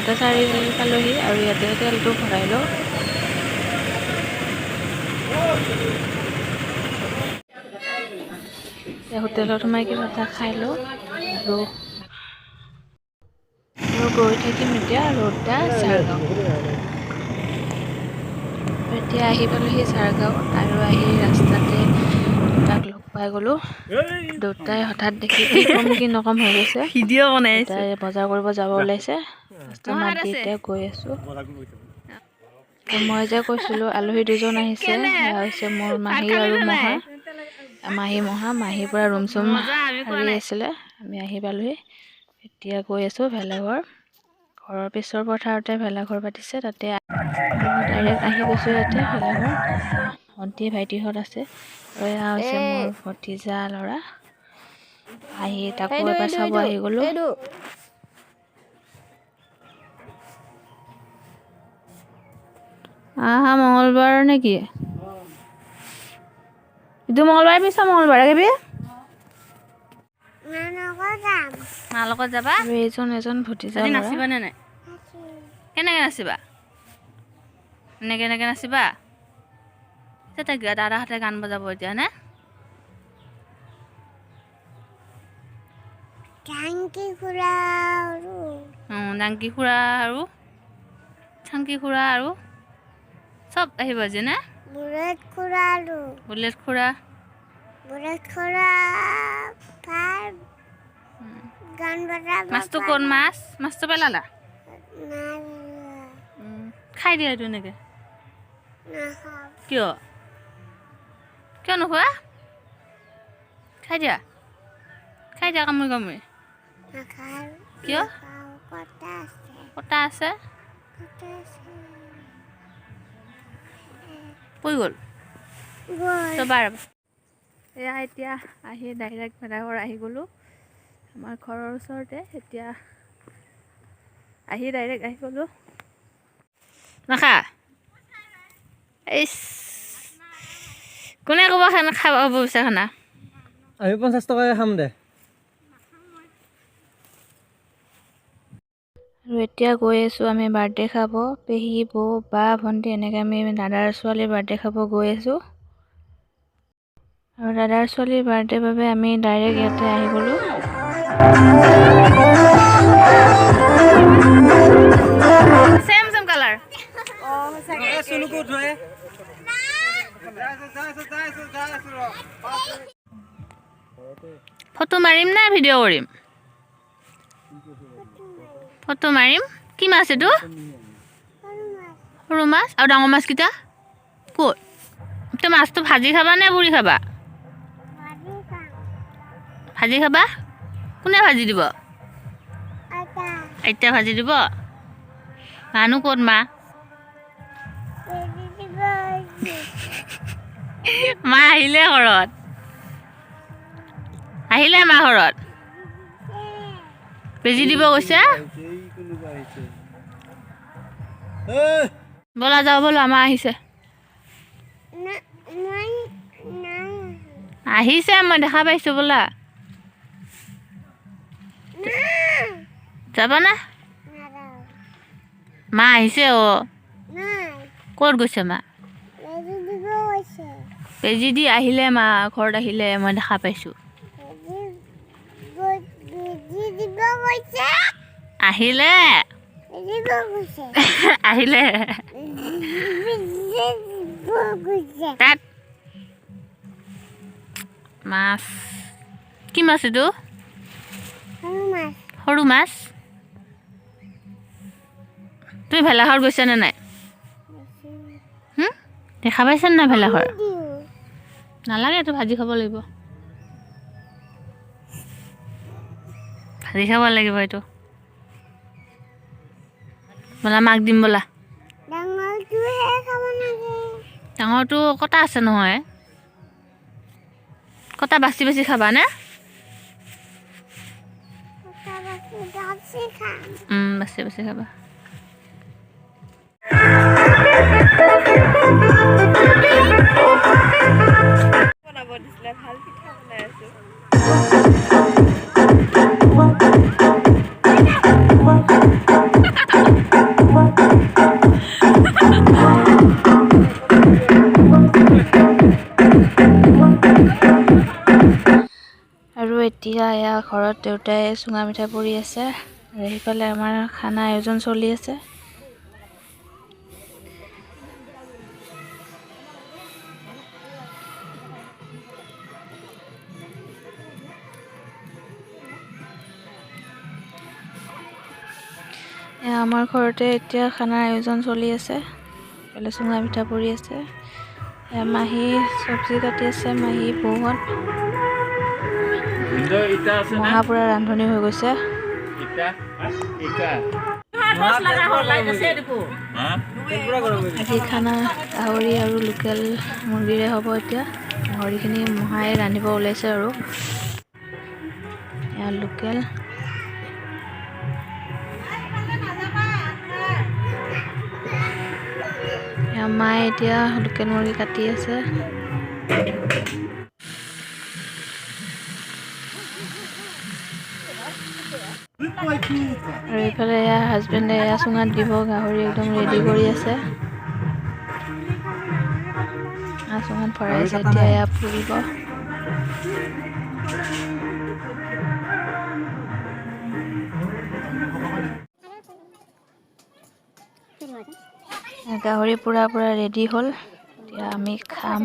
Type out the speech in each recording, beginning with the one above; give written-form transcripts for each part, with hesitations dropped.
দুটা চাৰি পালোহি আৰু ইয়াতে তেলটো ভৰাই লওঁ। হোটেলত সোমাই কিবা এটা খাই লওঁ আৰু গৈ থাকিম এতিয়া ৰোডটা চাৰগাঁও। এতিয়া আহি পালোহি চাৰগাঁও আৰু আহি ৰাস্তাতে তাক লগ পাই গ'লো। দেউতাই হঠাৎ দেখি কি ক'ম কি নকম হৈ গৈছে। ভিডিঅ' বনাইছে। দেউতাই বজাৰ কৰিব যাব ওলাইছে। মাত দি এতিয়া গৈ আছোঁ। মই যে কৈছিলোঁ আলহী দুজন আহিছে, সেয়া হৈছে মোৰ মাহী আৰু মহা। মাহীৰ পৰা ৰুম চুম সাৰি আছিলে, আমি আহি পালোহি। এতিয়া গৈ আছোঁ ভেলাঘৰ। ঘৰৰ পিছৰ পথাৰতে ভেলাঘৰ পাতিছে, তাতে ডাইৰেক্ট আহি গৈছোঁ ইয়াতে ভেলাঘৰ। ভণ্টি ভাইটিহঁত আছে আৰু এয়া হৈছে মোৰ ভতিজা ল'ৰা। আহি তাকো এবাৰ চাব আহি গ'লোঁ। আহা মঙলবাৰ নেকি? ইটো মঙলবাৰ পিছত মঙলবাৰ আহিবি। মাৰ লগত যাবা? আৰু এজন ভতিজা আজি ল'ৰা। নাচিবা নে নাই? কেনেকৈ নাচিবা? এনেকৈ নাচিবা? তেতিয়া দাদাহঁতে গান বজাব এতিয়া নে? ডাংকি খুৰা আৰু চাংকি খুৰা আৰু চব আহিব আজি নে? বুলেট খুৰা মাছটো ক'ত মাছটো পেলালা? খাই দিয়া এইটো এনেকৈ। কিয় নোখোৱা? খাই দিয়া কামুৰি। কিয়? কটা আছে। পৰি গ'ল এয়া এতিয়া আহি ডাইৰেক্ট ভেলাঘৰ আহি গ'লোঁ। আমাৰ ঘৰৰ ওচৰতে এতিয়া ডাইৰেক্ট আহি গ'লোঁ। নাখা কোনে ক'ব খাব বিচাৰে খানা? আমি 50 টকাকৈ খাম দে। আৰু এতিয়া গৈ আছোঁ আমি বাৰ্থডে খাব। পেহী বৌ বা ভণ্টি এনেকৈ আমি দাদাৰ ছোৱালীৰ বাৰ্থডে খাব গৈ আছোঁ। আৰু দাদাৰ ছোৱালীৰ বাৰ্থডেৰ বাবে আমি ডাইৰেক্ট ইয়াতে আহি গ'লোঁ। চেম কালাৰ। ফটো মাৰিম নে ভিডিঅ' কৰিম? ফটো মাৰিম। কি মাছ এইটো? সৰু মাছ আৰু ডাঙৰ মাছকেইটা ক'ত? তুমি মাছটো ভাজি খাবা নে পুৰি খাবা? ভাজি খাবা? কোনে ভাজি দিব? আইতা ভাজি দিব। মানো ক'ত মা? মা আহিলে ঘৰত। মা ঘৰত বেজি দিব গৈছে। ব'লা যাওঁ ব'লা, মা আহিছে। মই দেখা পাইছোঁ ব'লা। যাবা না? মা আহিছে ক'ত গৈছে মা? বেজি দি আহিলে মা, ঘৰত আহিলে মই দেখা পাইছোঁ। আহিলে তাত মাছ। কি মাছ এইটো? সৰু মাছ। তুমি ভেলাঘৰ গৈছা নে নাই? দেখা পাইছা নাই ভেলাঘৰ? নালাগে, এইটো ভাজি খাব লাগিব। এইটো ব'লা মাক দিম ব'লা। ডাঙৰটো কটা আছে নহয়। কটা বাচি খাবা নে? বাচি খাবা। বনাব দিছিলে, ভাল পিঠা বনাই আছো। ঘৰত দেউতাই চুঙা মিঠাই পৰি আছে আৰু সেইফালে আমাৰ খানা আয়োজন চলি আছে। আমাৰ ঘৰতে এতিয়া খানাৰ আয়োজন চলি আছে। এইফালে চুঙা পিঠা পৰি আছে। মাহী চব্জি কাটি আছে, মাহী বৌহঁত। মহা পুৰা ৰান্ধনি হৈ গৈছে। আজি খানা গাহৰি আৰু লোকেল মুৰ্গীৰে হ'ব। এতিয়া গাহৰিখিনি মহাই ৰান্ধিব ওলাইছে আৰু লোকেল মায়ে এতিয়া লোকেল মুৰ্গী কাটি আছে। আৰু এইফালে হাজবেণ্ডে চুঙাত দিব গাহৰি একদম ৰেডি কৰি আছে। চুঙাত ভৰাইছে, এতিয়া পুৰিব। গাহৰি পুৰা ৰেডি হ'ল। এতিয়া আমি খাম।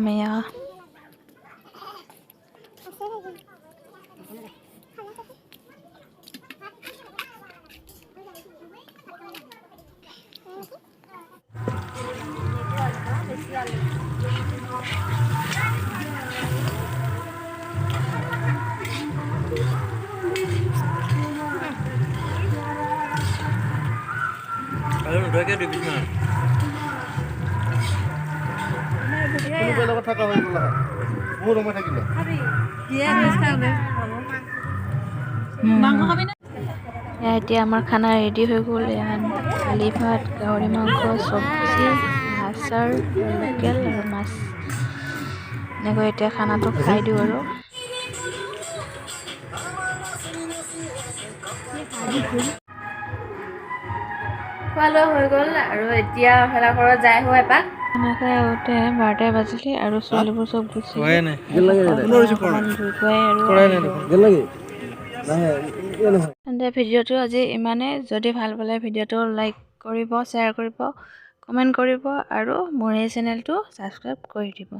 এতিয়া আমাৰ খানা ৰেডি হৈ গ'ল। দালি ভাত, গাহৰি মাংস, চব্জি, আচাৰ, লোকেল আৰু মাছ। এনেকৈ এতিয়া খানাটো খাই দিওঁ আৰু খোৱা লোৱা হৈ গ'ল আৰু এতিয়া ভেলাঘৰত যাই হোৱা এপাক। খানা খাই আহোঁতে 12টা বাজিলে আৰু ছোৱালীবোৰ চব গুচি ভিডিঅ'টো আজি ইমানেই। যদি ভাল পালে ভিডিঅ'টো লাইক কৰিব, শ্বেয়াৰ কৰিব, কমেণ্ট কৰিব আৰু মোৰ এই চেনেলটো ছাবস্ক্ৰাইব কৰি দিব।